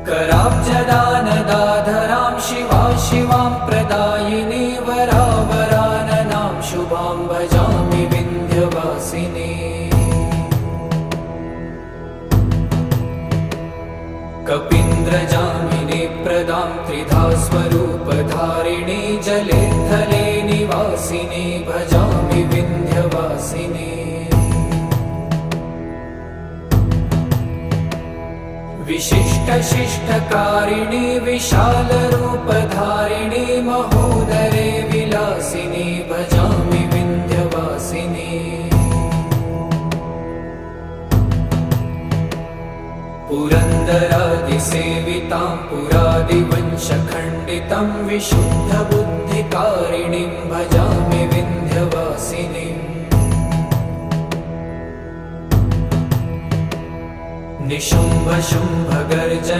कराब्जदानदाधरां शिवा शिवां प्रदायिनी वरावराननां शुभां भजामि विन्ध्यवासिनी। कपीन्द्रजामिनी प्रदां त्रिधा स्वरूपधारिणी जले थले निवासिनी भजामि विन्ध्यवासिनी। विशिष्टशिष्टकारिणी विशालरूपधारिणी महोदरे विलासिनी भजामि विन्ध्यवासिनी। पुरन्दरादिसेवितां पुरादिवंशखण्डितं विशुद्धबुद्धिकारिणीं भजामि विन्ध्यवासिनीम्। निशुम्भशुम्भगर्जन